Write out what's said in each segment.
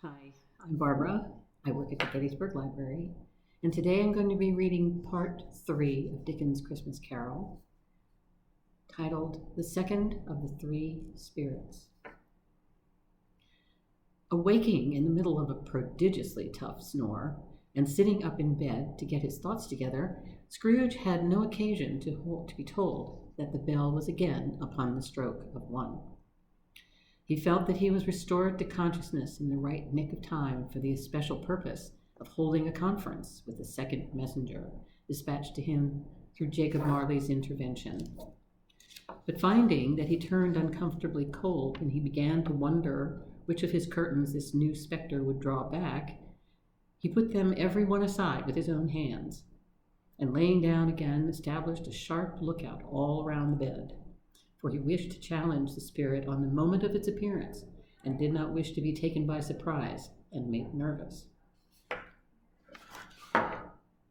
Hi, I'm Barbara. I work at the Gettysburg Library, and today I'm going to be reading part 3 of Dickens' Christmas Carol, titled The Second of the Three Spirits. Awaking in the middle of a prodigiously tough snore, and sitting up in bed to get his thoughts together, Scrooge had no occasion to be told that the bell was again upon the stroke of 1. He felt that he was restored to consciousness in the right nick of time for the especial purpose of holding a conference with the second messenger dispatched to him through Jacob Marley's intervention. But finding that he turned uncomfortably cold when he began to wonder which of his curtains this new spectre would draw back, he put them every one aside with his own hands, and laying down again established a sharp lookout all around the bed, for he wished to challenge the spirit on the moment of its appearance, and did not wish to be taken by surprise and made nervous.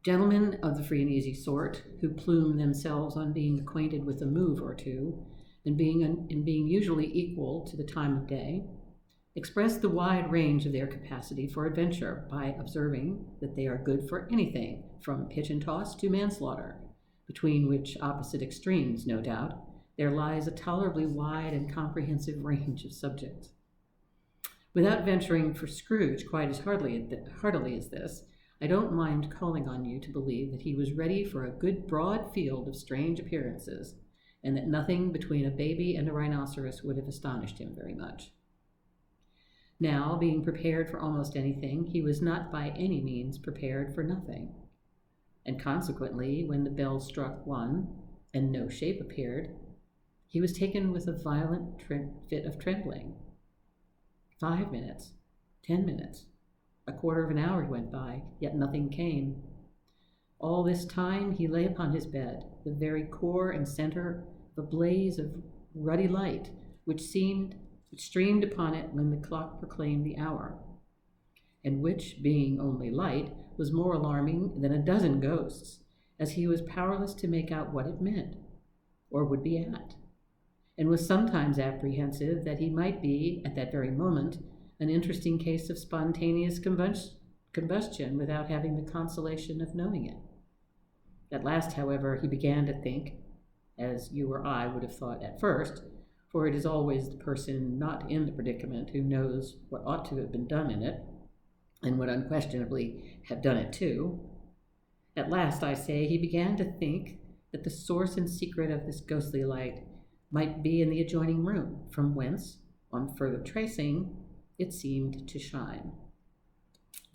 Gentlemen of the free and easy sort, who plume themselves on being acquainted with a move or two, and being usually equal to the time of day, express the wide range of their capacity for adventure by observing that they are good for anything from pitch and toss to manslaughter, between which opposite extremes, no doubt, there lies a tolerably wide and comprehensive range of subjects. Without venturing for Scrooge quite as heartily as this, I don't mind calling on you to believe that he was ready for a good broad field of strange appearances, and that nothing between a baby and a rhinoceros would have astonished him very much. Now, being prepared for almost anything, he was not by any means prepared for nothing. And consequently, when the bell struck 1, and no shape appeared, he was taken with a violent fit of trembling. 5 minutes, 10 minutes, a quarter of an hour went by, yet nothing came. All this time he lay upon his bed, the very core and center of a blaze of ruddy light, which streamed upon it when the clock proclaimed the hour, and which, being only light, was more alarming than a dozen ghosts, as he was powerless to make out what it meant, or would be at, and was sometimes apprehensive that he might be, at that very moment, an interesting case of spontaneous combustion without having the consolation of knowing it. At last, however, he began to think, as you or I would have thought at first, for it is always the person not in the predicament who knows what ought to have been done in it, and would unquestionably have done it too. At last, I say, he began to think that the source and secret of this ghostly light might be in the adjoining room, from whence, on further tracing, it seemed to shine.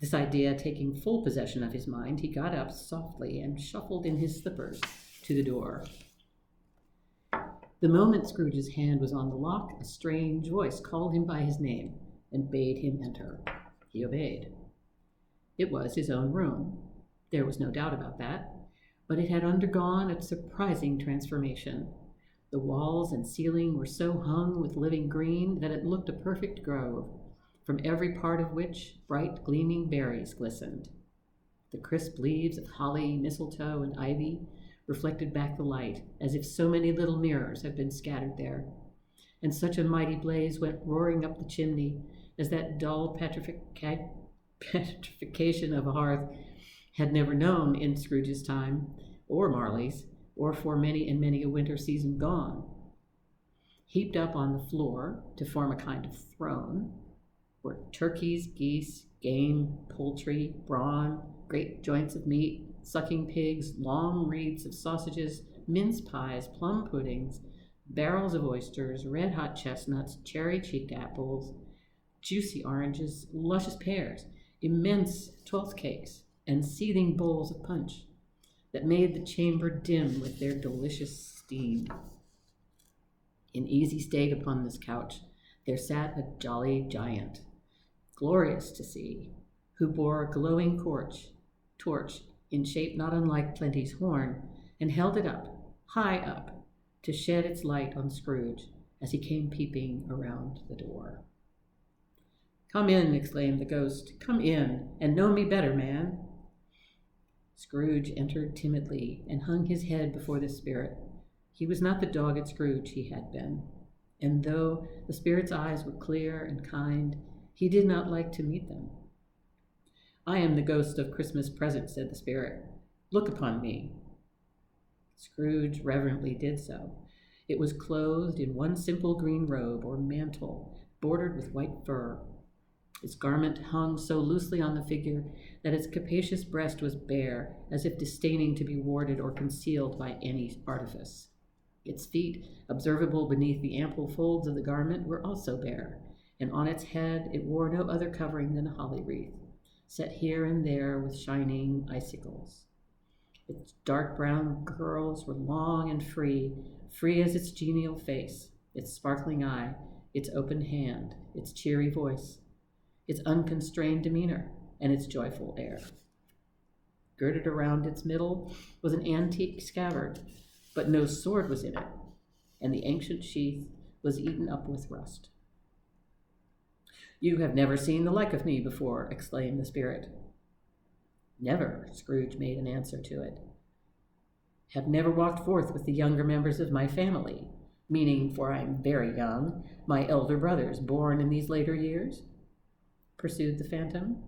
This idea taking full possession of his mind, he got up softly and shuffled in his slippers to the door. The moment Scrooge's hand was on the lock, a strange voice called him by his name and bade him enter. He obeyed. It was his own room. There was no doubt about that, but it had undergone a surprising transformation. The walls and ceiling were so hung with living green that it looked a perfect grove, from every part of which bright gleaming berries glistened. The crisp leaves of holly, mistletoe, and ivy reflected back the light, as if so many little mirrors had been scattered there, and such a mighty blaze went roaring up the chimney as that dull petrification of a hearth had never known in Scrooge's time, or Marley's, or for many and many a winter season gone. Heaped up on the floor to form a kind of throne were turkeys, geese, game, poultry, brawn, great joints of meat, sucking pigs, long wreaths of sausages, mince pies, plum puddings, barrels of oysters, red-hot chestnuts, cherry-cheeked apples, juicy oranges, luscious pears, immense 12th cakes, and seething bowls of punch that made the chamber dim with their delicious steam. In easy state upon this couch there sat a jolly giant, glorious to see, who bore a glowing torch in shape not unlike Plenty's horn, and held it up, high up, to shed its light on Scrooge as he came peeping around the door. "Come in," exclaimed the ghost. "Come in, and know me better, man." Scrooge entered timidly and hung his head before the spirit. He was not the dogged Scrooge he had been, and though the spirit's eyes were clear and kind, He did not like to meet them. "I am the ghost of Christmas present," said the spirit. "Look upon me." Scrooge reverently did so. It was clothed in one simple green robe or mantle, bordered with white fur. Its garment hung so loosely on the figure that its capacious breast was bare, as if disdaining to be warded or concealed by any artifice. Its feet, observable beneath the ample folds of the garment, were also bare, and on its head it wore no other covering than a holly wreath, set here and there with shining icicles. Its dark brown curls were long and free as its genial face, its sparkling eye, its open hand, its cheery voice, its unconstrained demeanor, and its joyful air. Girded around its middle was an antique scabbard, but no sword was in it, and the ancient sheath was eaten up with rust. "You have never seen the like of me before," exclaimed the spirit. "Never," Scrooge made an answer to it. "Have never walked forth with the younger members of my family, meaning, for I am very young, my elder brothers born in these later years?" pursued the phantom.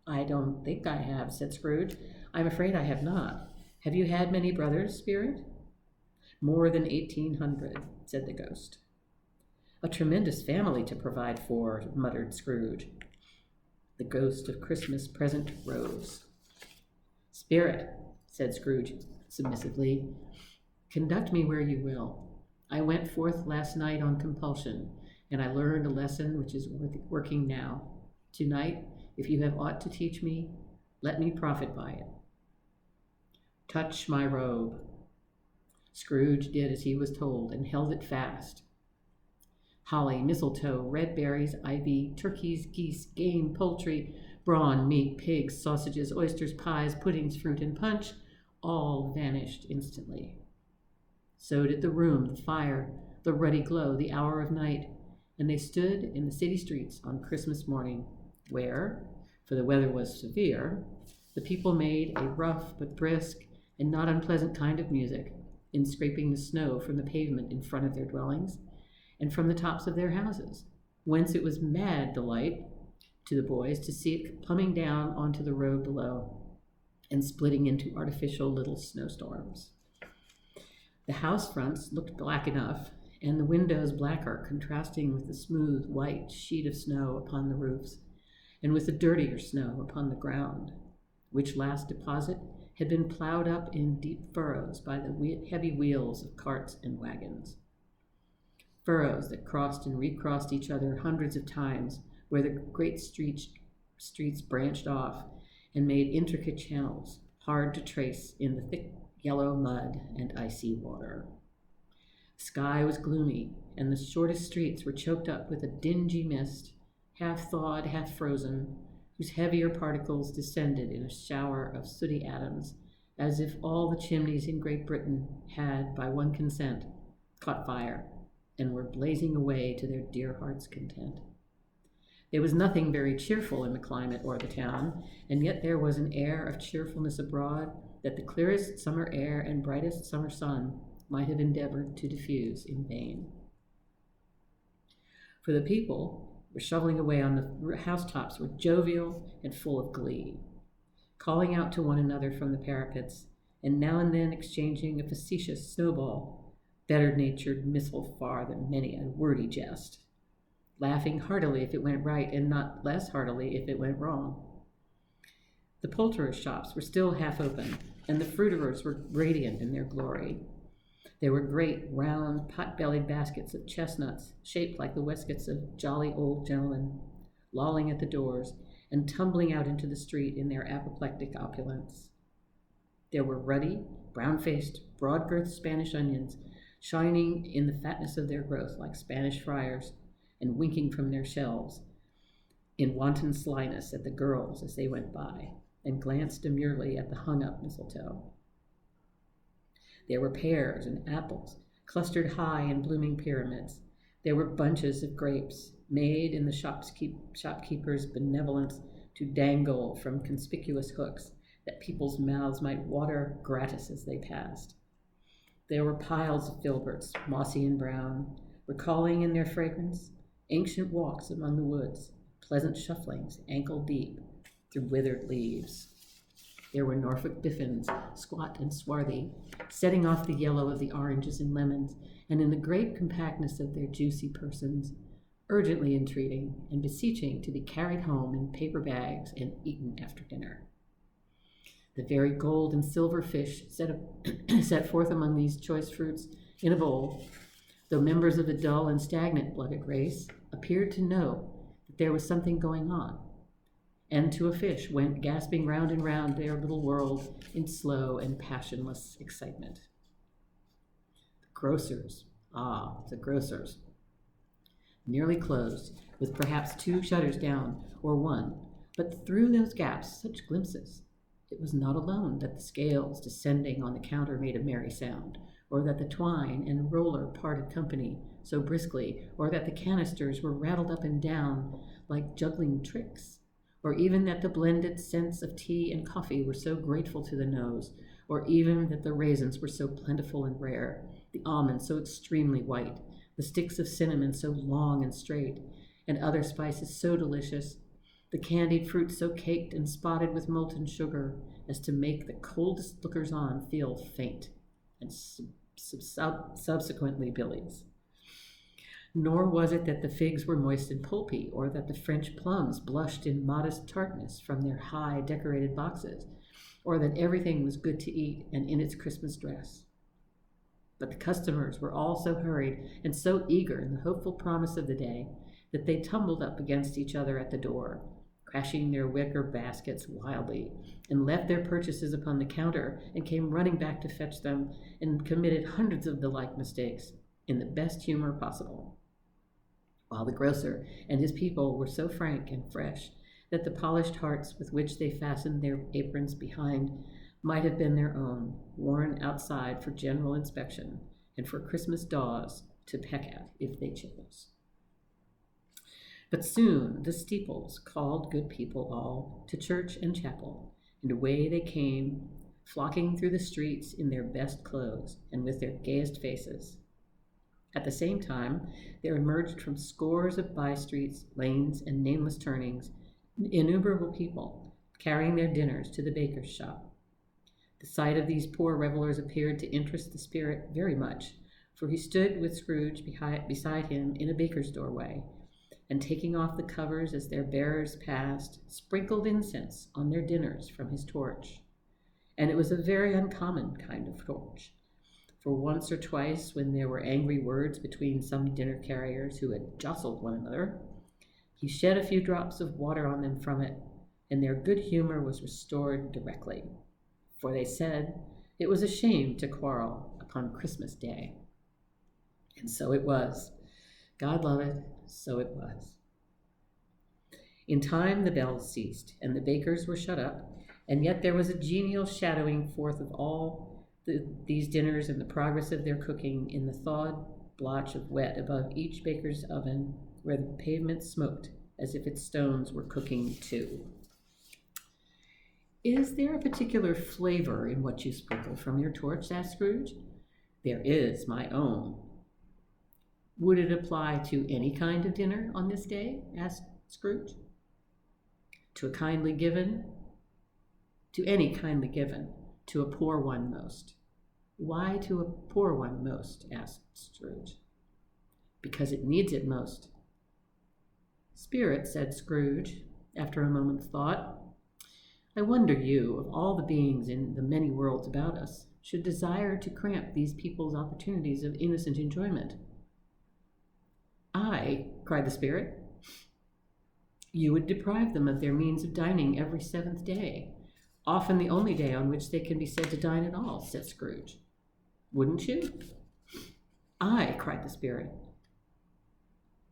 "I don't think I have," said Scrooge. "I'm afraid I have not. Have you had many brothers, spirit?" "More than 1,800, said the ghost. "A tremendous family to provide for," muttered Scrooge. The ghost of Christmas present rose. "Spirit," said Scrooge submissively, "conduct me where you will. I went forth last night on compulsion, and I learned a lesson which is working now. Tonight, if you have aught to teach me, let me profit by it." "Touch my robe." Scrooge did as he was told, and held it fast. Holly, mistletoe, red berries, ivy, turkeys, geese, game, poultry, brawn, meat, pigs, sausages, oysters, pies, puddings, fruit, and punch all vanished instantly. So did the room, the fire, the ruddy glow, the hour of night, and they stood in the city streets on Christmas morning, where, for the weather was severe, the people made a rough but brisk and not unpleasant kind of music in scraping the snow from the pavement in front of their dwellings and from the tops of their houses, whence it was mad delight to the boys to see it coming down onto the road below and splitting into artificial little snowstorms. The house fronts looked black enough, and the windows blacker, contrasting with the smooth white sheet of snow upon the roofs, and with the dirtier snow upon the ground, which last deposit had been plowed up in deep furrows by the heavy wheels of carts and wagons. Furrows that crossed and recrossed each other hundreds of times, where the great streets branched off and made intricate channels, hard to trace in the thick yellow mud and icy water. The sky was gloomy, and the shortest streets were choked up with a dingy mist, half thawed, half frozen, whose heavier particles descended in a shower of sooty atoms, as if all the chimneys in Great Britain had, by one consent, caught fire, and were blazing away to their dear hearts' content. There was nothing very cheerful in the climate or the town, and yet there was an air of cheerfulness abroad that the clearest summer air and brightest summer sun might have endeavored to diffuse in vain. For the people were shoveling away on the housetops were jovial and full of glee, calling out to one another from the parapets, and now and then exchanging a facetious snowball, better-natured missile far than many a wordy jest, laughing heartily if it went right and not less heartily if it went wrong. The poulterers' shops were still half open, and the fruiterers were radiant in their glory. There were great, round, pot-bellied baskets of chestnuts, shaped like the waistcoats of jolly old gentlemen, lolling at the doors and tumbling out into the street in their apoplectic opulence. There were ruddy, brown-faced, broad-girthed Spanish onions, shining in the fatness of their growth like Spanish friars, and winking from their shelves in wanton slyness at the girls as they went by, and glanced demurely at the hung-up mistletoe. There were pears and apples, clustered high in blooming pyramids. There were bunches of grapes, made in the shopkeeper's benevolence to dangle from conspicuous hooks, that people's mouths might water gratis as they passed. There were piles of filberts, mossy and brown, recalling in their fragrance ancient walks among the woods, pleasant shufflings, ankle deep, through withered leaves. There were Norfolk biffins, squat and swarthy, setting off the yellow of the oranges and lemons, and in the great compactness of their juicy persons, urgently entreating and beseeching to be carried home in paper bags and eaten after dinner. The very gold and silver fish set forth among these choice fruits in a bowl, though members of the dull and stagnant-blooded race, appeared to know that there was something going on, and to a fish went gasping round and round their little world in slow and passionless excitement. The grocers, nearly closed, with perhaps 2 shutters down, or 1, but through those gaps such glimpses. It was not alone that the scales descending on the counter made a merry sound, or that the twine and roller parted company so briskly, or that the canisters were rattled up and down like juggling tricks, or even that the blended scents of tea and coffee were so grateful to the nose, or even that the raisins were so plentiful and rare, the almonds so extremely white, the sticks of cinnamon so long and straight, and other spices so delicious, the candied fruit so caked and spotted with molten sugar as to make the coldest lookers-on feel faint, and subsequently bilious. Nor was it that the figs were moist and pulpy, or that the French plums blushed in modest tartness from their high decorated boxes, or that everything was good to eat and in its Christmas dress. But the customers were all so hurried and so eager in the hopeful promise of the day that they tumbled up against each other at the door, crashing their wicker baskets wildly, and left their purchases upon the counter and came running back to fetch them, and committed hundreds of the like mistakes in the best humor possible, while the grocer and his people were so frank and fresh that the polished hearts with which they fastened their aprons behind might have been their own, worn outside for general inspection and for Christmas daws to peck at if they chose. But soon the steeples called good people all to church and chapel, and away they came, flocking through the streets in their best clothes and with their gayest faces. At the same time, there emerged from scores of by-streets, lanes, and nameless turnings innumerable people, carrying their dinners to the baker's shop. The sight of these poor revelers appeared to interest the spirit very much, for he stood with Scrooge beside him in a baker's doorway, and taking off the covers as their bearers passed, sprinkled incense on their dinners from his torch. And it was a very uncommon kind of torch, for once or twice when there were angry words between some dinner carriers who had jostled one another, he shed a few drops of water on them from it, and their good humor was restored directly, for they said it was a shame to quarrel upon Christmas Day. And so it was. God love it, so it was. In time the bells ceased, and the bakers were shut up, and yet there was a genial shadowing forth of all these dinners and the progress of their cooking in the thawed blotch of wet above each baker's oven, where the pavement smoked as if its stones were cooking too. Is there a particular flavor in what you sprinkle from your torch? Asked Scrooge. There is, my own. Would it apply to any kind of dinner on this day? Asked Scrooge. To any kindly given, to a poor one most. Why to a poor one most? Asked Scrooge. Because it needs it most. Spirit, said Scrooge, after a moment's thought, I wonder you, of all the beings in the many worlds about us, should desire to cramp these people's opportunities of innocent enjoyment. I, cried the spirit, you would deprive them of their means of dining every 7th day, often the only day on which they can be said to dine at all, said Scrooge. Wouldn't you? I, cried the spirit.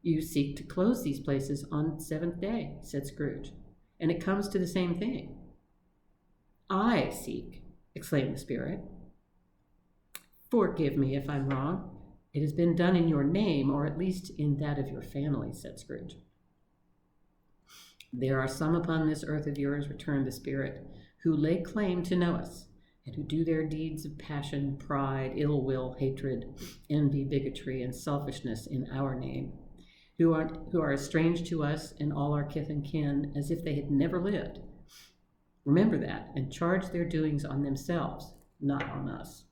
You seek to close these places on 7th day, said Scrooge, and it comes to the same thing. I seek, exclaimed the spirit. Forgive me if I'm wrong. It has been done in your name, or at least in that of your family, said Scrooge. There are some upon this earth of yours, returned the spirit, who lay claim to know us, and who do their deeds of passion, pride, ill will, hatred, envy, bigotry, and selfishness in our name. who are as strange to us and all our kith and kin as if they had never lived. Remember that, and charge their doings on themselves, not on us."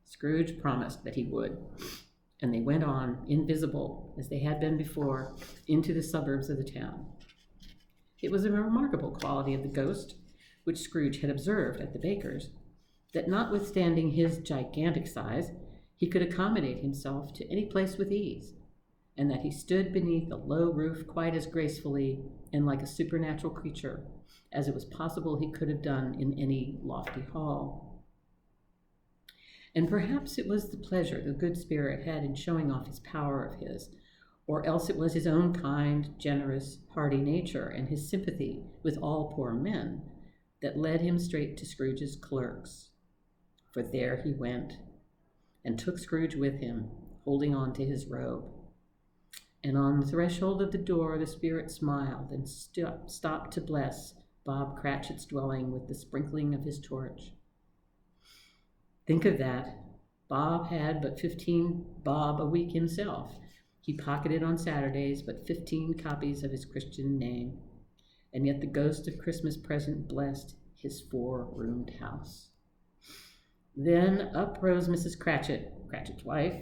Scrooge promised that he would, and they went on, invisible, as they had been before, into the suburbs of the town. It was a remarkable quality of the ghost, which Scrooge had observed at the baker's, that notwithstanding his gigantic size, he could accommodate himself to any place with ease, and that he stood beneath a low roof quite as gracefully and like a supernatural creature as it was possible he could have done in any lofty hall. And perhaps it was the pleasure the good spirit had in showing off his power of his, or else it was his own kind, generous, hearty nature and his sympathy with all poor men that led him straight to Scrooge's clerk's. For there he went, and took Scrooge with him, holding on to his robe. And on the threshold of the door the spirit smiled and stopped to bless Bob Cratchit's dwelling with the sprinkling of his torch. Think of that. Bob had but 15 bob a week himself. He pocketed on Saturdays but 15 copies of his Christian name, and yet the ghost of Christmas present blessed his 4-roomed house. Then up rose Mrs. Cratchit, Cratchit's wife,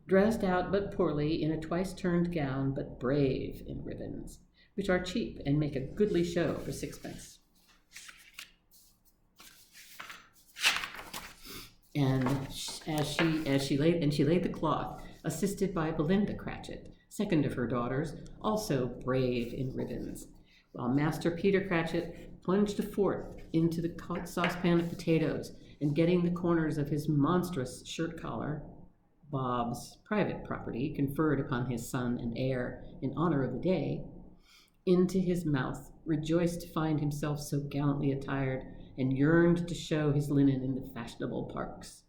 dressed out but poorly in a twice-turned gown, but brave in ribbons, which are cheap and make a goodly show for 6pence. And she laid the cloth, assisted by Belinda Cratchit, second of her daughters, also brave in ribbons, while Master Peter Cratchit plunged a fork into the saucepan of potatoes, and getting the corners of his monstrous shirt collar, Bob's private property conferred upon his son and heir in honor of the day, into his mouth, rejoiced to find himself so gallantly attired, and yearned to show his linen in the fashionable parks.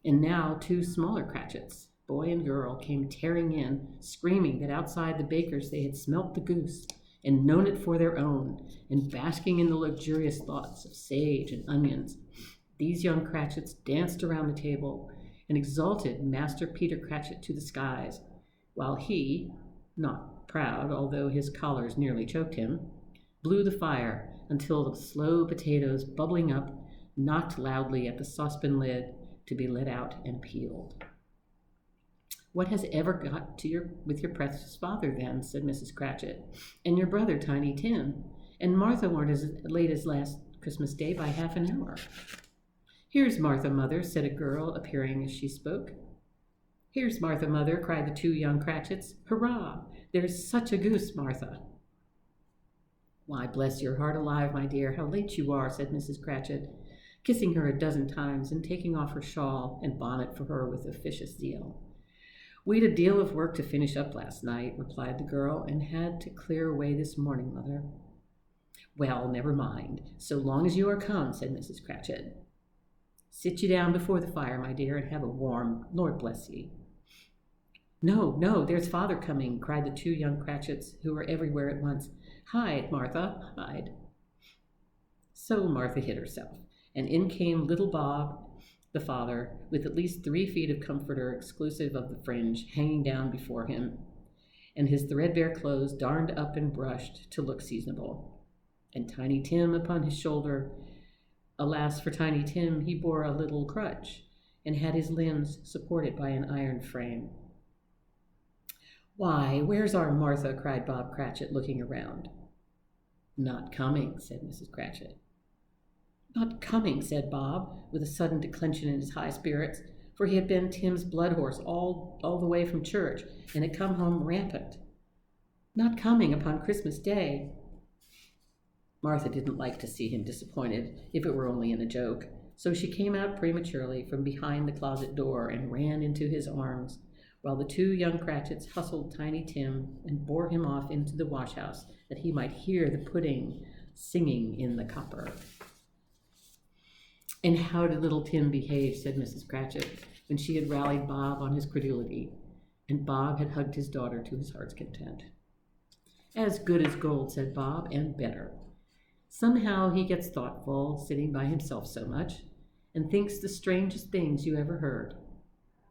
And now 2 smaller Cratchits, boy and girl, came tearing in, screaming that outside the baker's they had smelt the goose, and known it for their own, and basking in the luxurious thoughts of sage and onions. These young Cratchits danced around the table and exalted Master Peter Cratchit to the skies, while he, not proud, although his collars nearly choked him, blew the fire until the slow potatoes, bubbling up, knocked loudly at the saucepan lid to be let out and peeled. "What has ever got to with your precious father, then?" said Mrs. Cratchit, "and your brother, Tiny Tim, and Martha weren't as late as last Christmas Day by half an hour." "Here's Martha, mother," said a girl, appearing as she spoke. "Here's Martha, mother," cried the 2 young Cratchits. "Hurrah! There's such a goose, Martha." "Why, bless your heart alive, my dear, how late you are," said Mrs. Cratchit, kissing her a dozen times and taking off her shawl and bonnet for her with officious zeal. "We'd a deal of work to finish up last night," replied the girl, "and had to clear away this morning, mother." "Well, never mind, so long as you are come," said Mrs. Cratchit. "Sit you down before the fire, my dear, and have a warm, Lord bless ye." "No, no, there's father coming," cried the 2 young Cratchits, who were everywhere at once. "Hide, Martha, hide." So Martha hid herself, and in came little Bob, the father, with at least 3 feet of comforter exclusive of the fringe hanging down before him, and his threadbare clothes darned up and brushed to look seasonable, and Tiny Tim upon his shoulder. Alas for Tiny Tim, he bore a little crutch, and had his limbs supported by an iron frame. "Why, where's our Martha?" cried Bob Cratchit, looking around. "Not coming," said Mrs. Cratchit. "Not coming," said Bob, with a sudden declension in his high spirits, for he had been Tim's blood horse all the way from church, and had come home rampant. "Not coming upon Christmas Day." Martha didn't like to see him disappointed, if it were only in a joke, so she came out prematurely from behind the closet door and ran into his arms, while the 2 young Cratchits hustled Tiny Tim and bore him off into the wash-house that he might hear the pudding singing in the copper. "And how did little Tim behave?" said Mrs. Cratchit, when she had rallied Bob on his credulity, and Bob had hugged his daughter to his heart's content. "As good as gold," said Bob, "and better. Somehow he gets thoughtful, sitting by himself so much, and thinks the strangest things you ever heard.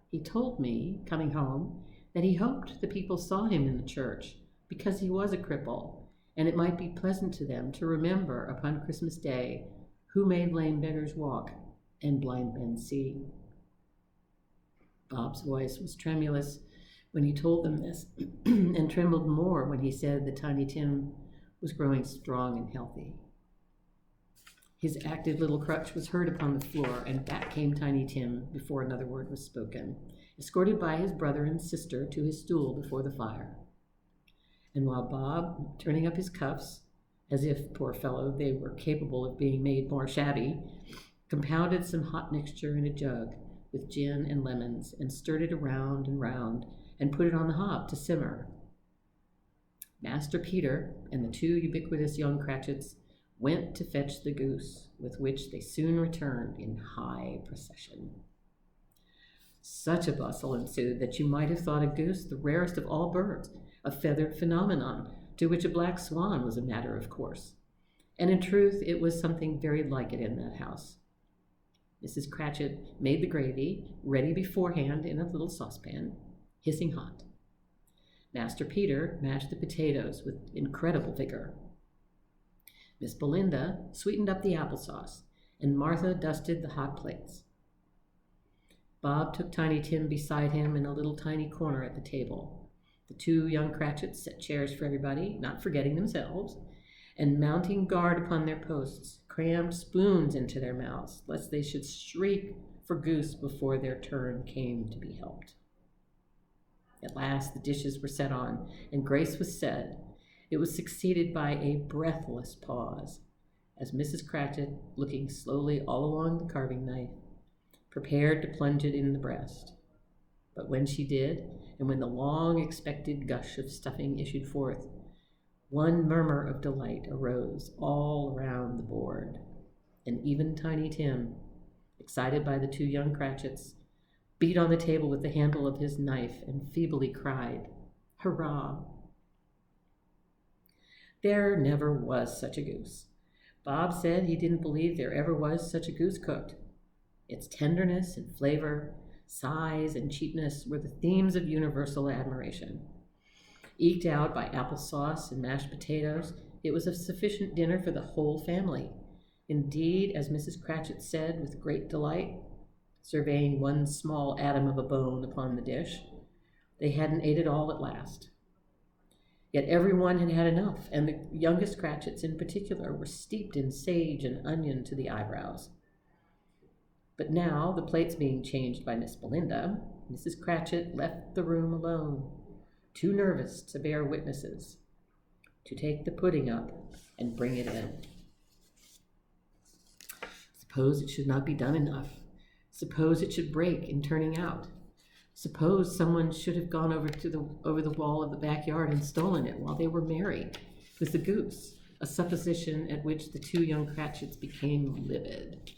He told me, coming home, that he hoped the people saw him in the church because he was a cripple, and it might be pleasant to them to remember upon Christmas Day who made lame beggars walk and blind men see. Bob's voice was tremulous when he told them this, and trembled more when he said that Tiny Tim was growing strong and healthy. His active little crutch was heard upon the floor, and back came Tiny Tim before another word was spoken, escorted by his brother and sister to his stool before the fire. And while Bob, turning up his cuffs, as if, poor fellow, they were capable of being made more shabby, compounded some hot mixture in a jug with gin and lemons, and stirred it around and round, and put it on the hob to simmer, Master Peter and the two ubiquitous young Cratchits went to fetch the goose, with which they soon returned in high procession. Such a bustle ensued that you might have thought a goose the rarest of all birds, a feathered phenomenon to which a black swan was a matter of course. And in truth, it was something very like it in that house. Mrs. Cratchit made the gravy, ready beforehand in a little saucepan, hissing hot. Master Peter mashed the potatoes with incredible vigor. Miss Belinda sweetened up the applesauce, and Martha dusted the hot plates. Bob took Tiny Tim beside him in a little tiny corner at the table. The two young Cratchits set chairs for everybody, not forgetting themselves, and mounting guard upon their posts, crammed spoons into their mouths, lest they should shriek for goose before their turn came to be helped. At last the dishes were set on, and grace was said. It was succeeded by a breathless pause, as Mrs. Cratchit, looking slowly all along the carving knife, prepared to plunge it in the breast. But when she did, and when the long-expected gush of stuffing issued forth, one murmur of delight arose all around the board, and even Tiny Tim, excited by the two young Cratchits, beat on the table with the handle of his knife and feebly cried, "Hurrah!" There never was such a goose. Bob said he didn't believe there ever was such a goose cooked. Its tenderness and flavor, size and cheapness were the themes of universal admiration. Eked out by applesauce and mashed potatoes, it was a sufficient dinner for the whole family. Indeed, as Mrs. Cratchit said with great delight, surveying one small atom of a bone upon the dish, they hadn't ate it all at last. Yet everyone had had enough, and the youngest Cratchits in particular were steeped in sage and onion to the eyebrows. But now, the plates being changed by Miss Belinda, Mrs. Cratchit left the room alone, too nervous to bear witnesses, to take the pudding up and bring it in. Suppose it should not be done enough. Suppose it should break in turning out. Suppose someone should have gone over the wall of the backyard and stolen it while they were merry with the goose, a supposition at which the two young Cratchits became livid.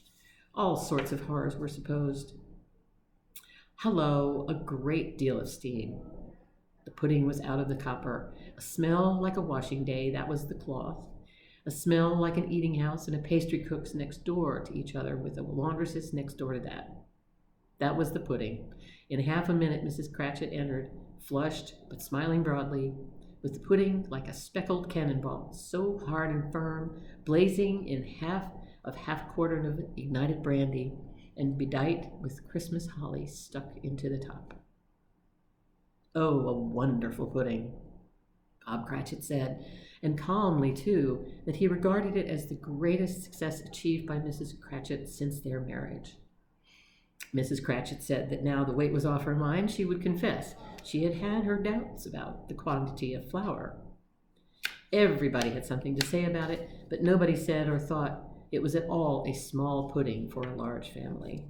All sorts of horrors were supposed. Hello, a great deal of steam. The pudding was out of the copper. A smell like a washing day, that was the cloth. A smell like an eating house and a pastry cook's next door to each other, with a laundress's next door to that. That was the pudding. In half a minute, Mrs. Cratchit entered, flushed but smiling broadly, with the pudding like a speckled cannonball, so hard and firm, blazing in half quartern of ignited brandy, and bedight with Christmas holly stuck into the top. Oh, a wonderful pudding, Bob Cratchit said, and calmly, too, that he regarded it as the greatest success achieved by Mrs. Cratchit since their marriage. Mrs. Cratchit said that now the weight was off her mind, she would confess she had had her doubts about the quantity of flour. Everybody had something to say about it, but nobody said or thought it was at all a small pudding for a large family.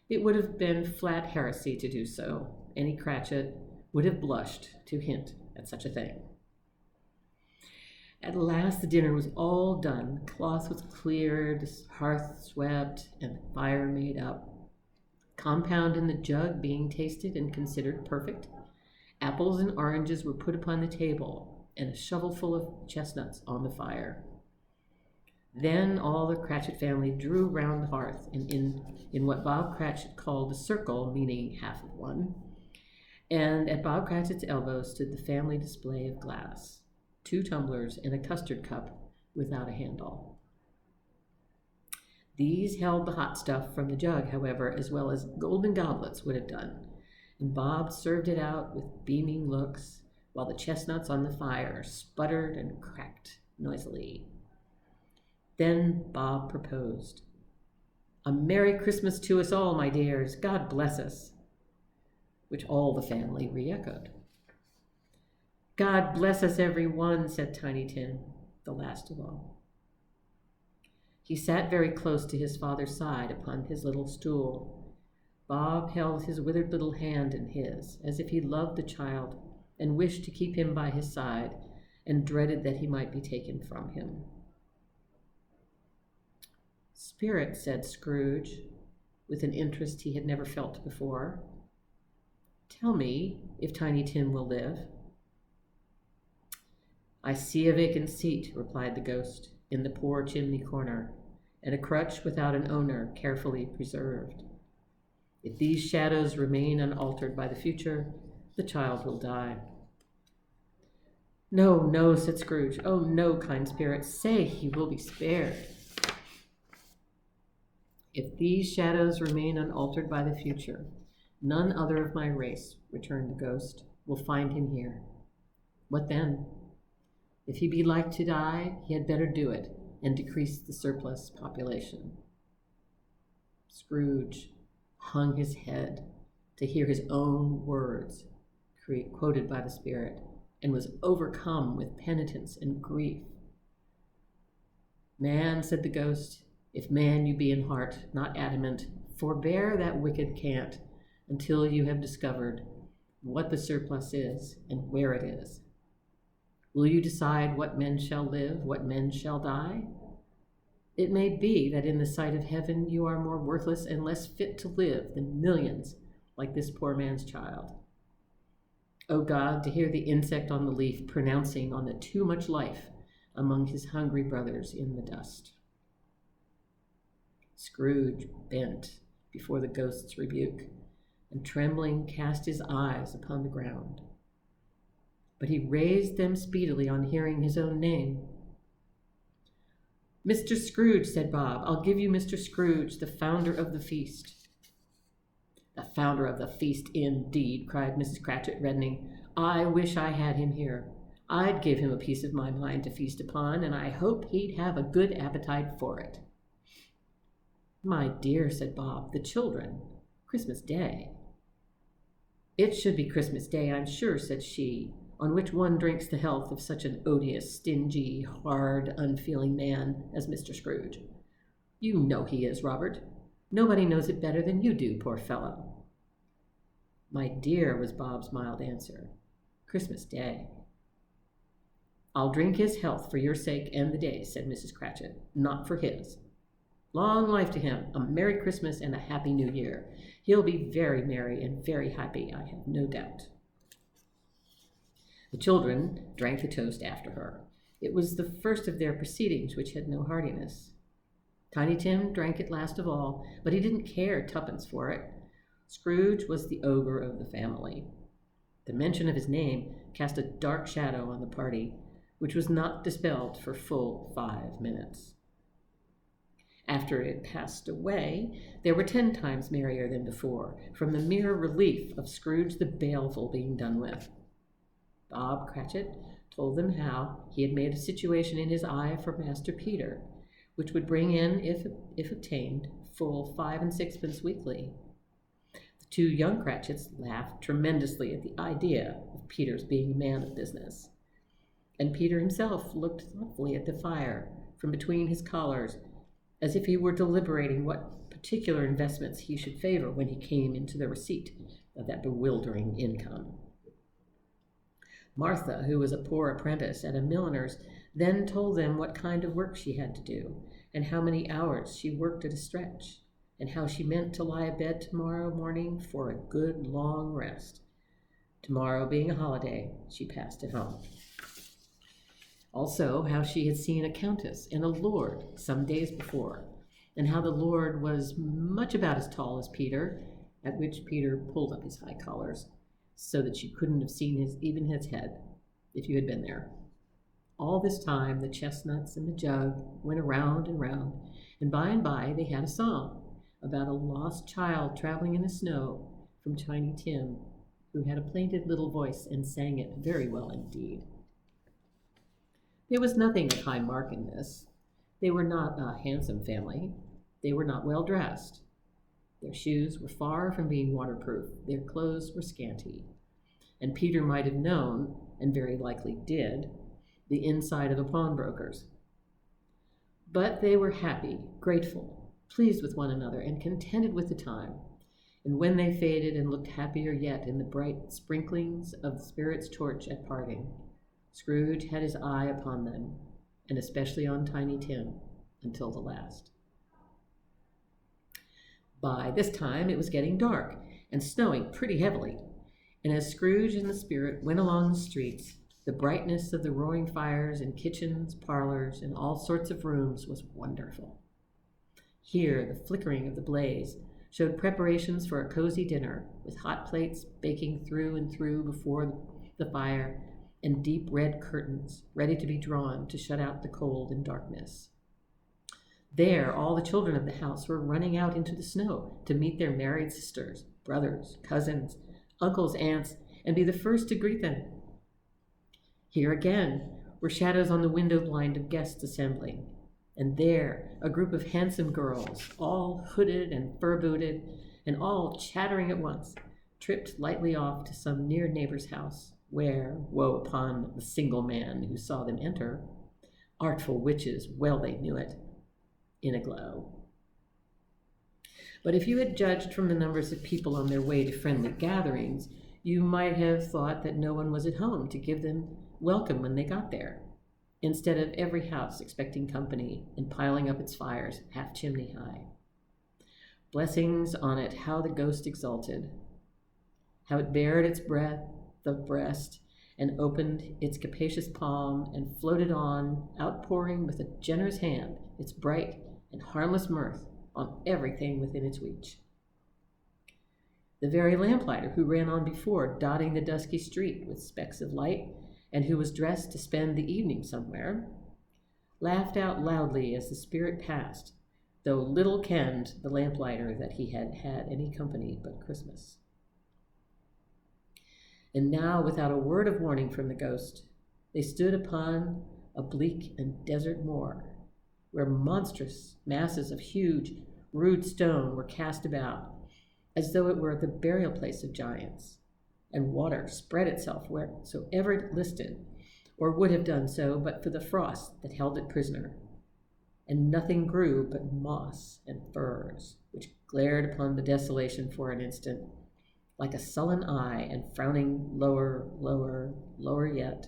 It would have been flat heresy to do so. Any Cratchit would have blushed to hint at such a thing. At last the dinner was all done. Cloth was cleared, hearth swept, and the fire made up. Compound in the jug being tasted and considered perfect, apples and oranges were put upon the table, and a shovelful of chestnuts on the fire. Then all the Cratchit family drew round the hearth in what Bob Cratchit called a circle, meaning half of one, and at Bob Cratchit's elbow stood the family display of glass, 2 tumblers and a custard cup without a handle. These held the hot stuff from the jug, however, as well as golden goblets would have done, and Bob served it out with beaming looks, while the chestnuts on the fire sputtered and cracked noisily. Then Bob proposed. "A Merry Christmas to us all, my dears. God bless us," which all the family re-echoed. "God bless us, everyone," said Tiny Tim, the last of all. He sat very close to his father's side upon his little stool. Bob held his withered little hand in his, as if he loved the child and wished to keep him by his side, and dreaded that he might be taken from him. "Spirit," said Scrooge, with an interest he had never felt before, "tell me if Tiny Tim will live." "I see a vacant seat," replied the ghost, "in the poor chimney corner, and a crutch without an owner carefully preserved. If these shadows remain unaltered by the future, the child will die." "No, no," said Scrooge. "Oh, no, kind spirit, say he will be spared." "If these shadows remain unaltered by the future, none other of my race," returned the ghost, "will find him here. What then? If he be like to die, he had better do it, and decrease the surplus population." Scrooge hung his head to hear his own words quoted by the spirit, and was overcome with penitence and grief. "Man," said the ghost, "if man you be in heart, not adamant, forbear that wicked cant until you have discovered what the surplus is and where it is. Will you decide what men shall live, what men shall die? It may be that in the sight of heaven you are more worthless and less fit to live than millions like this poor man's child. O God, to hear the insect on the leaf pronouncing on the too much life among his hungry brothers in the dust." Scrooge bent before the ghost's rebuke, and trembling cast his eyes upon the ground. But he raised them speedily on hearing his own name. "Mr. Scrooge," said Bob, "I'll give you Mr. Scrooge, the founder of the feast." "The founder of the feast, indeed," cried Mrs. Cratchit, reddening. "I wish I had him here. I'd give him a piece of my mind to feast upon, and I hope he'd have a good appetite for it." "My dear," said Bob, "the children. Christmas Day." "It should be Christmas Day, I'm sure," said she, "on which one drinks the health of such an odious, stingy, hard, unfeeling man as Mr. Scrooge. You know he is, Robert. Nobody knows it better than you do, poor fellow." "My dear," was Bob's mild answer, "Christmas Day." "I'll drink his health for your sake and the day's," said Mrs. Cratchit, "not for his. Long life to him, a Merry Christmas and a Happy New Year. He'll be very merry and very happy, I have no doubt." The children drank the toast after her. It was the first of their proceedings which had no heartiness. Tiny Tim drank it last of all, but he didn't care twopence for it. Scrooge was the ogre of the family. The mention of his name cast a dark shadow on the party, which was not dispelled for full 5 minutes. After it passed away, they were 10 times merrier than before, from the mere relief of Scrooge the Baleful being done with. Bob Cratchit told them how he had made a situation in his eye for Master Peter, which would bring in, if obtained, full 5 and 6pence weekly. The 2 young Cratchits laughed tremendously at the idea of Peter's being a man of business, and Peter himself looked thoughtfully at the fire from between his collars, as if he were deliberating what particular investments he should favor when he came into the receipt of that bewildering income. Martha, who was a poor apprentice at a milliner's, then told them what kind of work she had to do, and how many hours she worked at a stretch, and how she meant to lie abed tomorrow morning for a good long rest. Tomorrow being a holiday, she passed at home. Also, how she had seen a countess and a lord some days before, and how the lord was much about as tall as Peter, at which Peter pulled up his high collars, so that you couldn't have seen even his head if you had been there. All this time, the chestnuts and the jug went around and round, and by they had a song about a lost child traveling in the snow from Tiny Tim, who had a plaintive little voice and sang it very well indeed. There was nothing of high mark in this. They were not a handsome family. They were not well dressed. Their shoes were far from being waterproof. Their clothes were scanty. And Peter might have known, and very likely did, the inside of a pawnbroker's. But they were happy, grateful, pleased with one another, and contented with the time. And when they faded and looked happier yet in the bright sprinklings of the Spirit's torch at parting, Scrooge had his eye upon them, and especially on Tiny Tim, until the last. By this time it was getting dark and snowing pretty heavily, and as Scrooge and the Spirit went along the streets, the brightness of the roaring fires in kitchens, parlors, and all sorts of rooms was wonderful. Here the flickering of the blaze showed preparations for a cozy dinner, with hot plates baking through and through before the fire, and deep red curtains ready to be drawn to shut out the cold and darkness. There all the children of the house were running out into the snow to meet their married sisters, brothers, cousins, uncles, aunts, and be the first to greet them. Here again were shadows on the window blind of guests assembling, and there a group of handsome girls, all hooded and fur-booted, and all chattering at once, tripped lightly off to some near neighbor's house, where, woe upon the single man who saw them enter, artful witches, well they knew it, in a glow. But if you had judged from the numbers of people on their way to friendly gatherings, you might have thought that no one was at home to give them welcome when they got there, instead of every house expecting company and piling up its fires half chimney high. Blessings on it, how the ghost exulted, how it bared its breast, and opened its capacious palm, and floated on, outpouring with a generous hand its bright and harmless mirth on everything within its reach. The very lamplighter who ran on before, dotting the dusky street with specks of light, and who was dressed to spend the evening somewhere, laughed out loudly as the Spirit passed, though little kenned the lamplighter that he had had any company but Christmas. And now, without a word of warning from the ghost, they stood upon a bleak and desert moor, where monstrous masses of huge, rude stone were cast about, as though it were the burial place of giants, and water spread itself wheresoever it listed, or would have done so but for the frost that held it prisoner, and nothing grew but moss and furze, which glared upon the desolation for an instant, like a sullen eye, and frowning lower yet,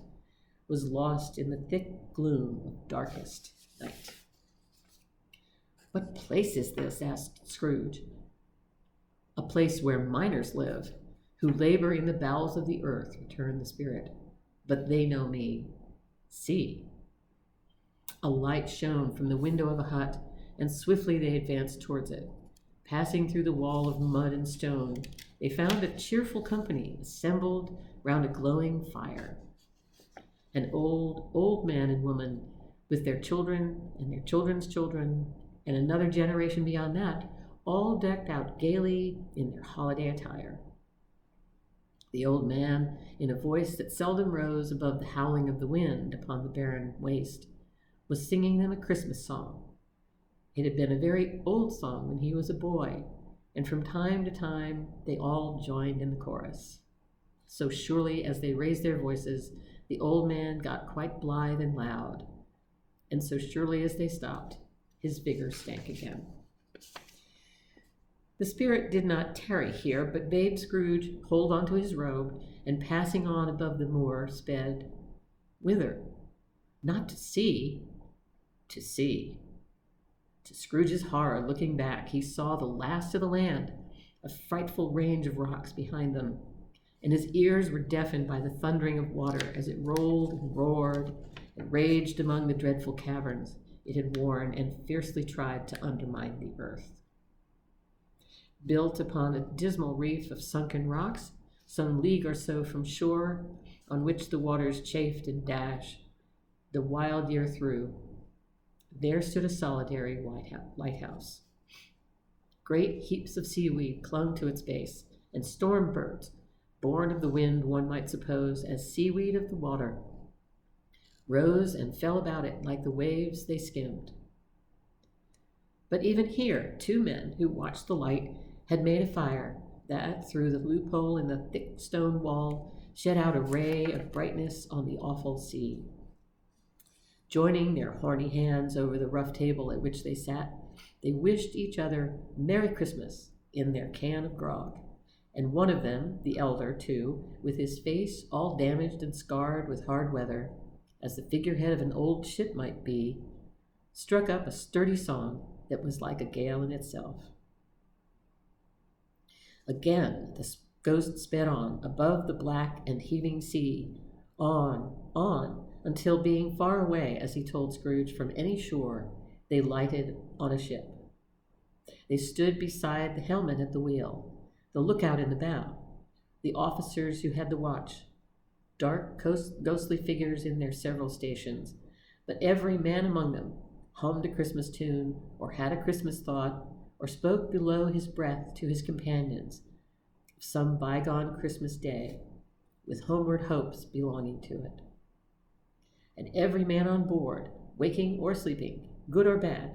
was lost in the thick gloom of darkest night. "What place is this?" asked Scrooge. "A place where miners live, who labor in the bowels of the earth," returned the Spirit. "But they know me. See." A light shone from the window of a hut, and swiftly they advanced towards it. Passing through the wall of mud and stone, they found a cheerful company assembled round a glowing fire. An old man and woman, with their children and their children's children, and another generation beyond that, all decked out gaily in their holiday attire. The old man, in a voice that seldom rose above the howling of the wind upon the barren waste, was singing them a Christmas song. It had been a very old song when he was a boy, and from time to time they all joined in the chorus. So surely as they raised their voices, the old man got quite blithe and loud, and so surely as they stopped, his vigor stank again. The Spirit did not tarry here, but bade Scrooge hold on to his robe, and passing on above the moor, sped whither? Not to see, to see. To Scrooge's horror, looking back, he saw the last of the land, a frightful range of rocks behind them, and his ears were deafened by the thundering of water as it rolled and roared and raged among the dreadful caverns it had worn and fiercely tried to undermine the earth. Built upon a dismal reef of sunken rocks some league or so from shore, on which the waters chafed and dashed the wild year through, there stood a solitary lighthouse. Great heaps of seaweed clung to its base, and storm birds, born of the wind, one might suppose, as seaweed of the water, rose and fell about it like the waves they skimmed. But even here, two men who watched the light had made a fire that, through the loophole in the thick stone wall, shed out a ray of brightness on the awful sea. Joining their horny hands over the rough table at which they sat, they wished each other Merry Christmas in their can of grog, and one of them, the elder, too, with his face all damaged and scarred with hard weather, as the figurehead of an old ship might be, struck up a sturdy song that was like a gale in itself. Again, the ghost sped on, above the black and heaving sea, on, until being far away, as he told Scrooge, from any shore, they lighted on a ship. They stood beside the helmet at the wheel, the lookout in the bow, the officers who had the watch, dark, ghostly figures in their several stations, but every man among them hummed a Christmas tune, or had a Christmas thought, or spoke below his breath to his companions of some bygone Christmas day, with homeward hopes belonging to it. And every man on board, waking or sleeping, good or bad,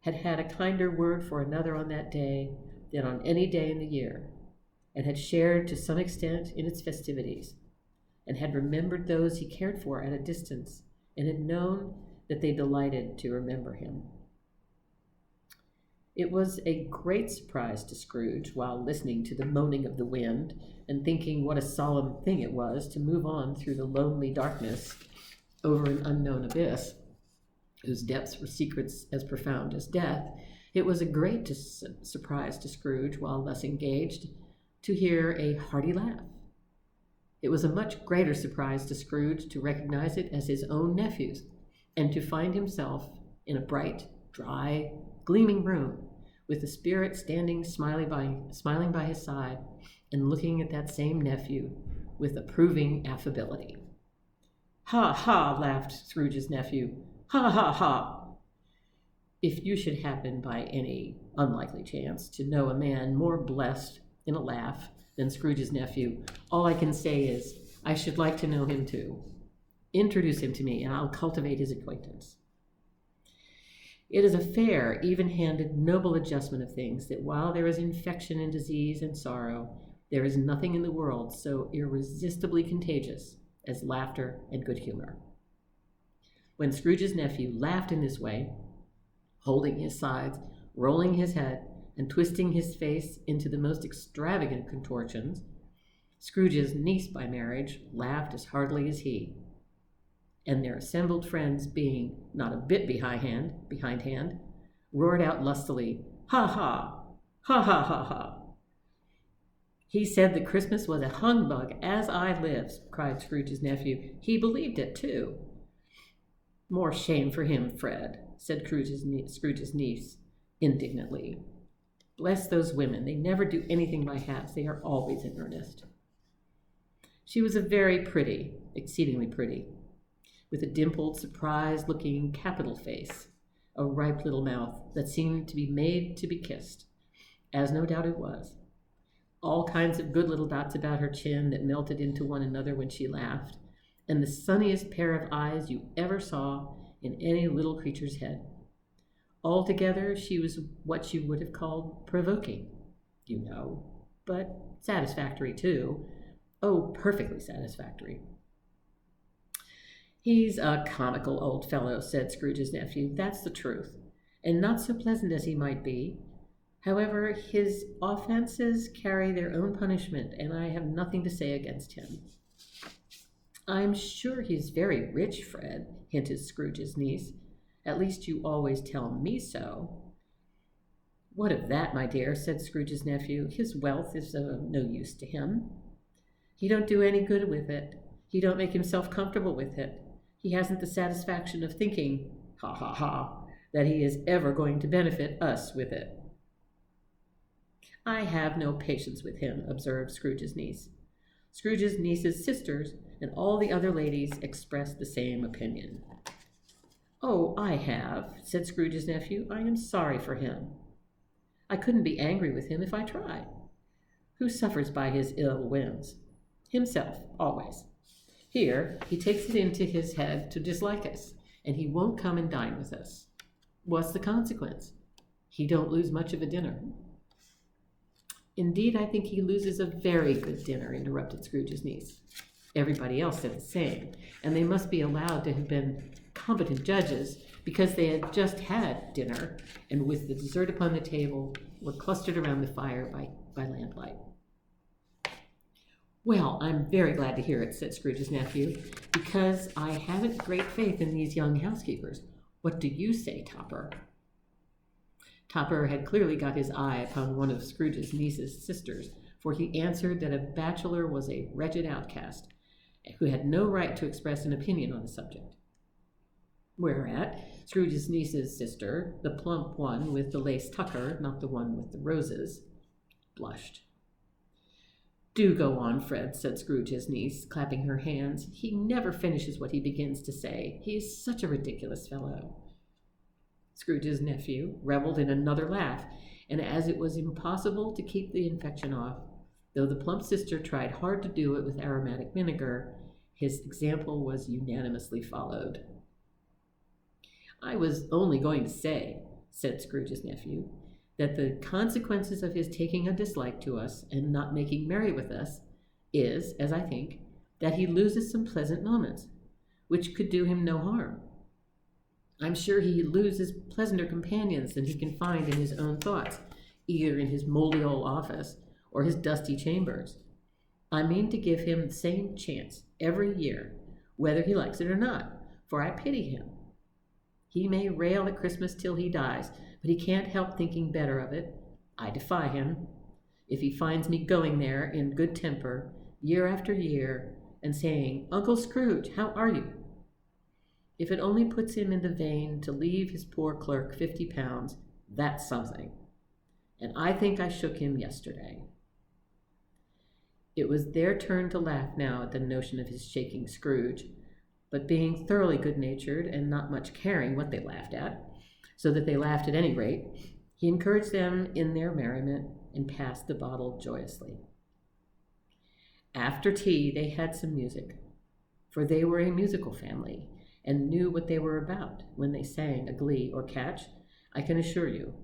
had had a kinder word for another on that day than on any day in the year, and had shared to some extent in its festivities, and had remembered those he cared for at a distance, and had known that they delighted to remember him. It was a great surprise to Scrooge, while listening to the moaning of the wind, and thinking what a solemn thing it was to move on through the lonely darkness over an unknown abyss, whose depths were secrets as profound as death. It was a great surprise to Scrooge, while thus engaged, to hear a hearty laugh. It was a much greater surprise to Scrooge to recognize it as his own nephew's, and to find himself in a bright, dry, gleaming room, with the spirit standing smiling by his side, and looking at that same nephew with approving affability. "Ha, ha!" laughed Scrooge's nephew. "Ha, ha, ha!" If you should happen by any unlikely chance to know a man more blessed in a laugh than Scrooge's nephew, all I can say is, I should like to know him too. Introduce him to me, and I'll cultivate his acquaintance. It is a fair, even-handed, noble adjustment of things that while there is infection and disease and sorrow, there is nothing in the world so irresistibly contagious as laughter and good humor. When Scrooge's nephew laughed in this way, holding his sides, rolling his head, and twisting his face into the most extravagant contortions, Scrooge's niece by marriage laughed as heartily as he, and their assembled friends, being not a bit behindhand, roared out lustily, "Ha, ha! Ha, ha, ha, ha!" "He said that Christmas was a humbug, as I lives," cried Scrooge's nephew. "He believed it, too." "More shame for him, Fred," said Scrooge's niece indignantly. "Bless those women. They never do anything by halves. They are always in earnest." She was a very pretty, exceedingly pretty, with a dimpled, surprised-looking, capital face, a ripe little mouth that seemed to be made to be kissed, as no doubt it was. All kinds of good little dots about her chin that melted into one another when she laughed, and the sunniest pair of eyes you ever saw in any little creature's head. Altogether, she was what you would have called provoking, you know, but satisfactory, too. Oh, perfectly satisfactory. "He's a comical old fellow," said Scrooge's nephew. "That's the truth, and not so pleasant as he might be. However, his offenses carry their own punishment, and I have nothing to say against him." "I'm sure he's very rich, Fred," hinted Scrooge's niece. "At least you always tell me so." "What of that, my dear?" said Scrooge's nephew. "His wealth is of no use to him. He don't do any good with it. He don't make himself comfortable with it. He hasn't the satisfaction of thinking, ha, ha, ha, that he is ever going to benefit us with it." "I have no patience with him," observed Scrooge's niece. Scrooge's niece's sisters and all the other ladies expressed the same opinion. "Oh, I have," said Scrooge's nephew. "I am sorry for him. I couldn't be angry with him if I tried. Who suffers by his ill whims? Himself, always. Here, he takes it into his head to dislike us, and he won't come and dine with us. What's the consequence? He don't lose much of a dinner." "Indeed, I think he loses a very good dinner," interrupted Scrooge's niece. Everybody else said the same, and they must be allowed to have been competent judges because they had just had dinner, and with the dessert upon the table, were clustered around the fire by lamplight. "Well, I'm very glad to hear it," said Scrooge's nephew, "because I haven't great faith in these young housekeepers. What do you say, Topper?" Topper had clearly got his eye upon one of Scrooge's niece's sisters, for he answered that a bachelor was a wretched outcast, who had no right to express an opinion on the subject. Whereat Scrooge's niece's sister, the plump one with the lace tucker, not the one with the roses, blushed. "Do go on, Fred," said Scrooge's niece, clapping her hands. "He never finishes what he begins to say. He is such a ridiculous fellow." Scrooge's nephew revelled in another laugh, and as it was impossible to keep the infection off, though the plump sister tried hard to do it with aromatic vinegar, his example was unanimously followed. "I was only going to say," said Scrooge's nephew, "that the consequences of his taking a dislike to us and not making merry with us is, as I think, that he loses some pleasant moments, which could do him no harm. I'm sure he loses pleasanter companions than he can find in his own thoughts, either in his moldy old office or his dusty chambers. I mean to give him the same chance every year, whether he likes it or not, for I pity him. He may rail at Christmas till he dies, but he can't help thinking better of it. I defy him. If he finds me going there in good temper, year after year, and saying, 'Uncle Scrooge, how are you?' If it only puts him in the vein to leave his poor clerk £50, that's something. And I think I shook him yesterday." It was their turn to laugh now at the notion of his shaking Scrooge, but being thoroughly good-natured and not much caring what they laughed at, so that they laughed at any rate, he encouraged them in their merriment and passed the bottle joyously. After tea they had some music, for they were a musical family, and knew what they were about when they sang a glee or catch, I can assure you.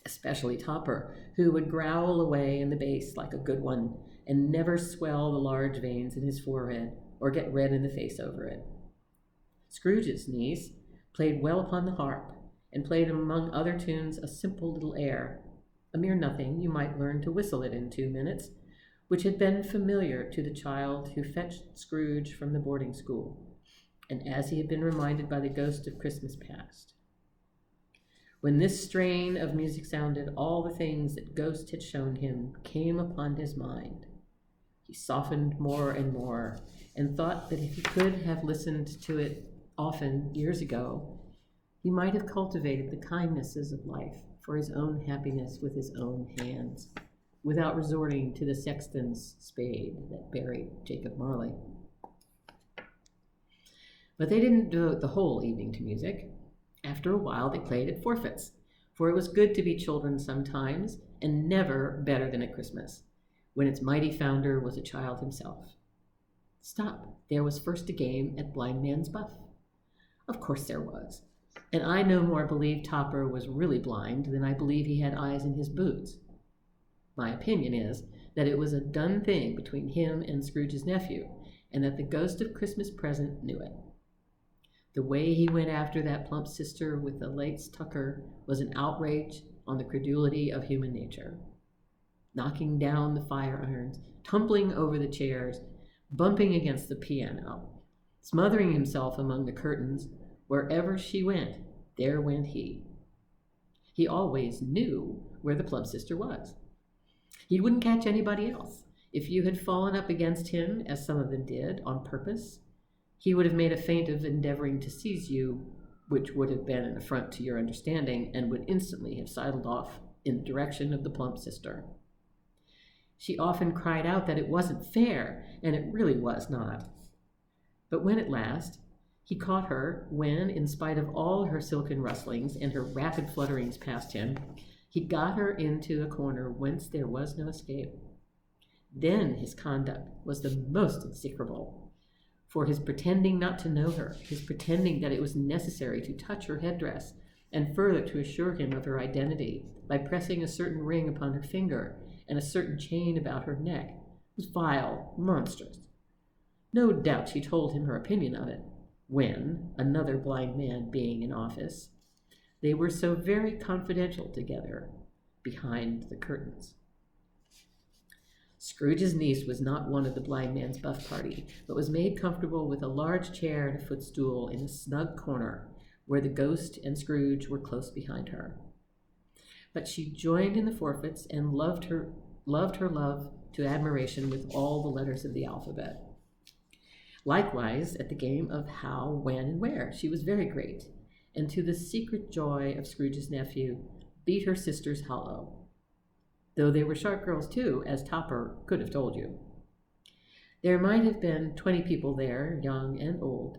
Especially Topper, who would growl away in the bass like a good one, and never swell the large veins in his forehead, or get red in the face over it. Scrooge's niece played well upon the harp, and played among other tunes a simple little air, a mere nothing, you might learn to whistle it in 2 minutes, which had been familiar to the child who fetched Scrooge from the boarding school, and as he had been reminded by the ghost of Christmas past. When this strain of music sounded, all the things that Ghost had shown him came upon his mind. He softened more and more, and thought that if he could have listened to it often years ago, he might have cultivated the kindnesses of life for his own happiness with his own hands, without resorting to the sexton's spade that buried Jacob Marley. But they didn't devote the whole evening to music. After a while they played at forfeits, for it was good to be children sometimes, and never better than at Christmas, when its mighty founder was a child himself. Stop, there was first a game at Blind Man's Buff. Of course there was, and I no more believe Topper was really blind than I believe he had eyes in his boots. My opinion is that it was a done thing between him and Scrooge's nephew, and that the ghost of Christmas present knew it. The way he went after that plump sister with the lace tucker was an outrage on the credulity of human nature. Knocking down the fire irons, tumbling over the chairs, bumping against the piano, smothering himself among the curtains, wherever she went, there went he. He always knew where the plump sister was. He wouldn't catch anybody else. If you had fallen up against him, as some of them did, on purpose, he would have made a feint of endeavoring to seize you, which would have been an affront to your understanding, and would instantly have sidled off in the direction of the plump sister. She often cried out that it wasn't fair, and it really was not. But when at last he caught her, when, in spite of all her silken rustlings and her rapid flutterings past him, he got her into a corner whence there was no escape, then his conduct was the most execrable. For his pretending not to know her, his pretending that it was necessary to touch her headdress, and further to assure him of her identity by pressing a certain ring upon her finger and a certain chain about her neck, was vile, monstrous. No doubt she told him her opinion of it, when, another blind man being in office, they were so very confidential together behind the curtains. Scrooge's niece was not one of the blind man's buff party, but was made comfortable with a large chair and a footstool in a snug corner, where the ghost and Scrooge were close behind her. But she joined in the forfeits and loved her love to admiration with all the letters of the alphabet. Likewise, at the game of how, when, and where, she was very great, and to the secret joy of Scrooge's nephew, beat her sisters hollow. Though they were sharp girls too, as Topper could have told you. There might have been 20 people there, young and old,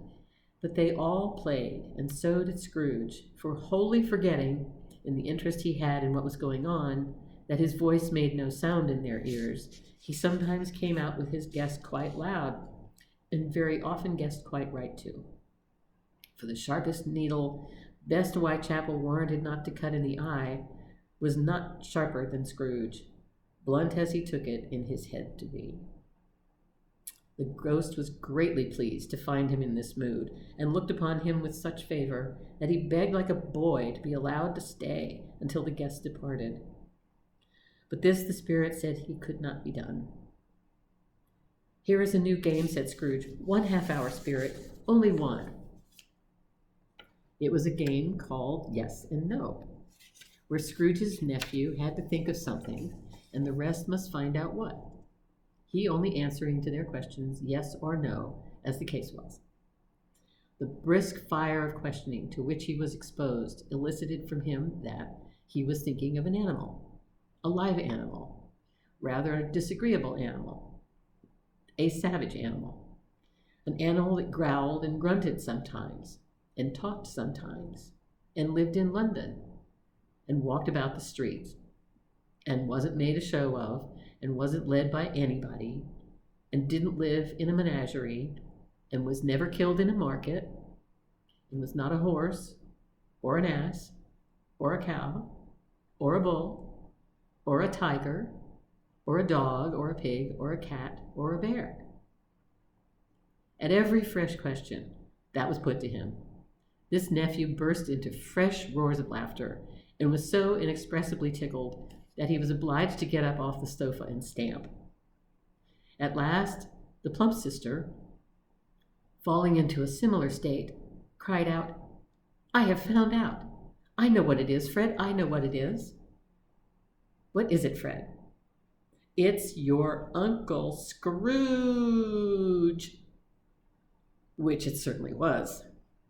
but they all played, and so did Scrooge, for wholly forgetting, in the interest he had in what was going on, that his voice made no sound in their ears. He sometimes came out with his guess quite loud, and very often guessed quite right too. For the sharpest needle best Whitechapel warranted not to cut in the eye was not sharper than Scrooge, blunt as he took it in his head to be. The ghost was greatly pleased to find him in this mood, and looked upon him with such favor that he begged like a boy to be allowed to stay until the guests departed. But this the spirit said he could not be done. "Here is a new game," said Scrooge. "1 half-hour, spirit, only one." It was a game called Yes and No, where Scrooge's nephew had to think of something, and the rest must find out what, he only answering to their questions yes or no, as the case was. The brisk fire of questioning to which he was exposed elicited from him that he was thinking of an animal, a live animal, rather a disagreeable animal, a savage animal, an animal that growled and grunted sometimes, and talked sometimes, and lived in London, and walked about the streets, and wasn't made a show of, and wasn't led by anybody, and didn't live in a menagerie, and was never killed in a market, and was not a horse, or an ass, or a cow, or a bull, or a tiger, or a dog, or a pig, or a cat, or a bear. At every fresh question that was put to him, this nephew burst into fresh roars of laughter, and was so inexpressibly tickled that he was obliged to get up off the sofa and stamp. At last, the plump sister, falling into a similar state, cried out, "I have found out. I know what it is, Fred. I know what it is." "What is it, Fred?" "It's your Uncle Scrooge." Which it certainly was.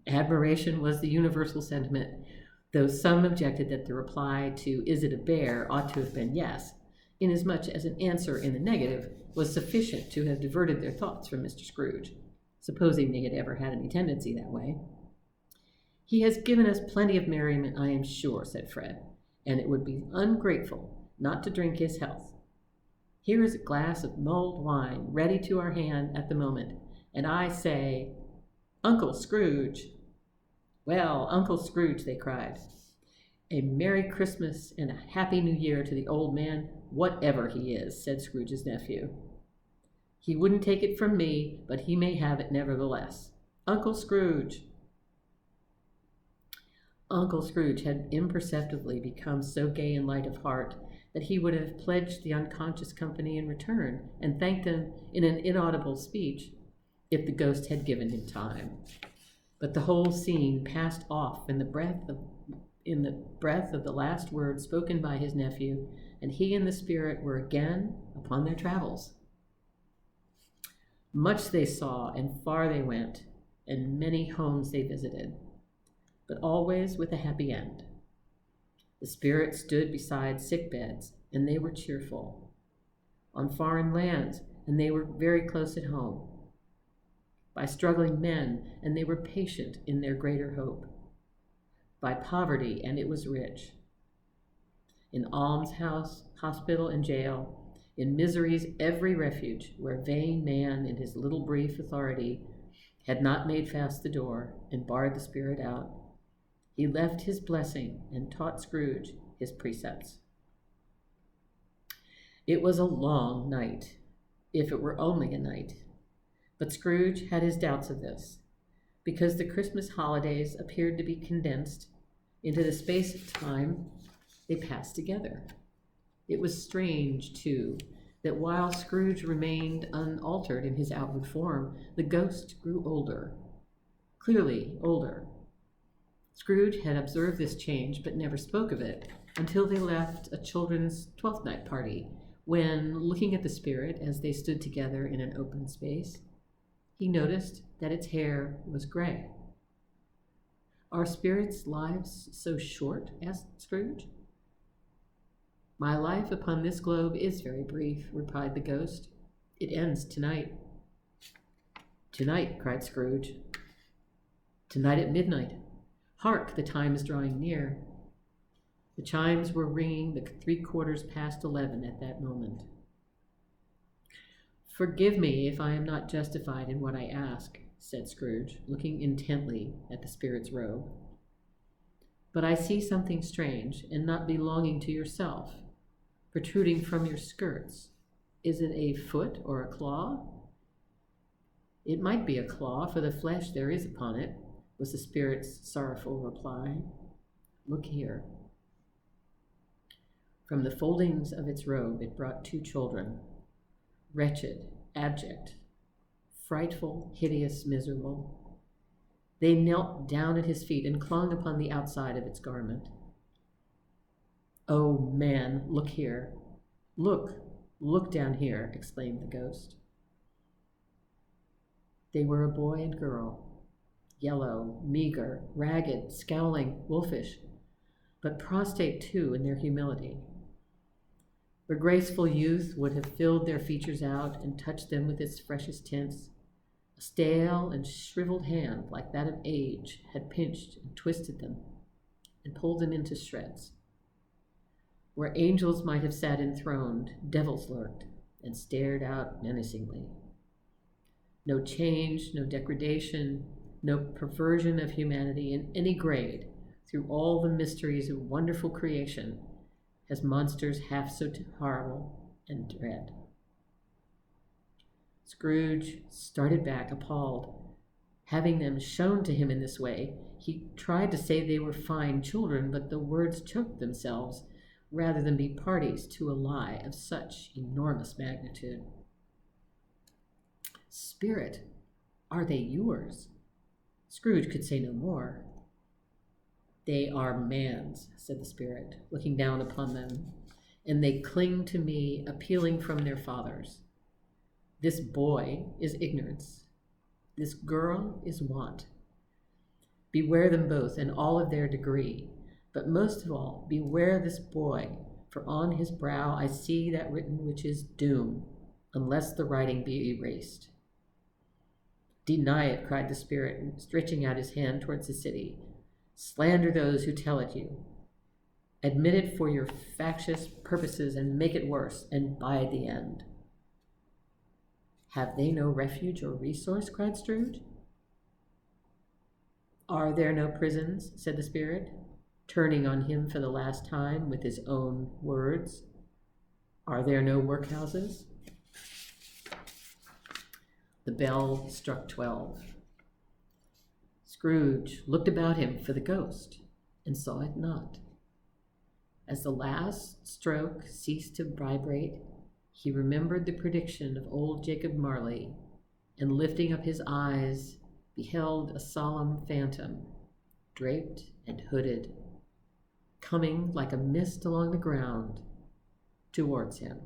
Admiration was the universal sentiment, though some objected that the reply to "Is it a bear?" ought to have been yes, inasmuch as an answer in the negative was sufficient to have diverted their thoughts from Mr. Scrooge, supposing they had ever had any tendency that way. "He has given us plenty of merriment, I am sure," said Fred, "and it would be ungrateful not to drink his health. Here is a glass of mulled wine ready to our hand at the moment, and I say, Uncle Scrooge." "Well, Uncle Scrooge," they cried, "a Merry Christmas and a Happy New Year to the old man, whatever he is," said Scrooge's nephew. "He wouldn't take it from me, but he may have it nevertheless. Uncle Scrooge." Uncle Scrooge had imperceptibly become so gay and light of heart that he would have pledged the unconscious company in return and thanked them in an inaudible speech if the ghost had given him time. But the whole scene passed off in the breath of the last word spoken by his nephew, and he and the spirit were again upon their travels. Much they saw, and far they went, and many homes they visited, but always with a happy end. The spirit stood beside sick beds, and they were cheerful. on foreign lands, and they were very close at home, by struggling men, and they were patient in their greater hope, by poverty, and it was rich, in almshouse, hospital, and jail, in misery's every refuge, where vain man in his little brief authority had not made fast the door and barred the spirit out. He left his blessing and taught Scrooge his precepts. It was a long night, if it were only a night. But Scrooge had his doubts of this, because the Christmas holidays appeared to be condensed into the space of time they passed together. It was strange, too, that while Scrooge remained unaltered in his outward form, the ghost grew older, clearly older. Scrooge had observed this change, but never spoke of it until they left a children's 12th night party, when, looking at the spirit as they stood together in an open space, he noticed that its hair was gray. "Are spirits' lives so short?" asked Scrooge. "My life upon this globe is very brief," replied the ghost. "It ends tonight." "Tonight," cried Scrooge. "Tonight at midnight. Hark, the time is drawing near." The chimes were ringing the 11:15 at that moment. "Forgive me if I am not justified in what I ask," said Scrooge, looking intently at the spirit's robe. "But I see something strange and not belonging to yourself, protruding from your skirts. Is it a foot or a claw?" "It might be a claw, for the flesh there is upon it," was the spirit's sorrowful reply. "Look here." From the foldings of its robe it brought 2 children, wretched, abject, frightful, hideous, miserable. They knelt down at his feet and clung upon the outside of its garment. "Oh, man, look here. Look down here," exclaimed the ghost. They were a boy and girl, yellow, meager, ragged, scowling, wolfish, but prostrate too in their humility. Where graceful youth would have filled their features out and touched them with its freshest tints, a stale and shriveled hand like that of age had pinched and twisted them and pulled them into shreds. Where angels might have sat enthroned, devils lurked and stared out menacingly. No change, no degradation, no perversion of humanity in any grade through all the mysteries of wonderful creation has monsters half so horrible and dread. Scrooge started back, appalled. Having them shown to him in this way, he tried to say they were fine children, but the words choked themselves rather than be parties to a lie of such enormous magnitude. "Spirit, are they yours?" Scrooge could say no more. "They are man's," said the spirit, looking down upon them, "and they cling to me, appealing from their fathers. This boy is ignorance. This girl is want. Beware them both in all of their degree, but most of all, beware this boy, for on his brow I see that written which is doom, unless the writing be erased." "Deny it," cried the spirit, stretching out his hand towards the city. "Slander those who tell it you. Admit it for your factious purposes and make it worse, and bide the end." "Have they no refuge or resource?" cried Scrooge. "Are there no prisons?" said the spirit, turning on him for the last time with his own words. "Are there no workhouses?" The bell struck 12. Scrooge looked about him for the ghost and saw it not. As the last stroke ceased to vibrate, he remembered the prediction of old Jacob Marley, and lifting up his eyes, beheld a solemn phantom, draped and hooded, coming like a mist along the ground towards him.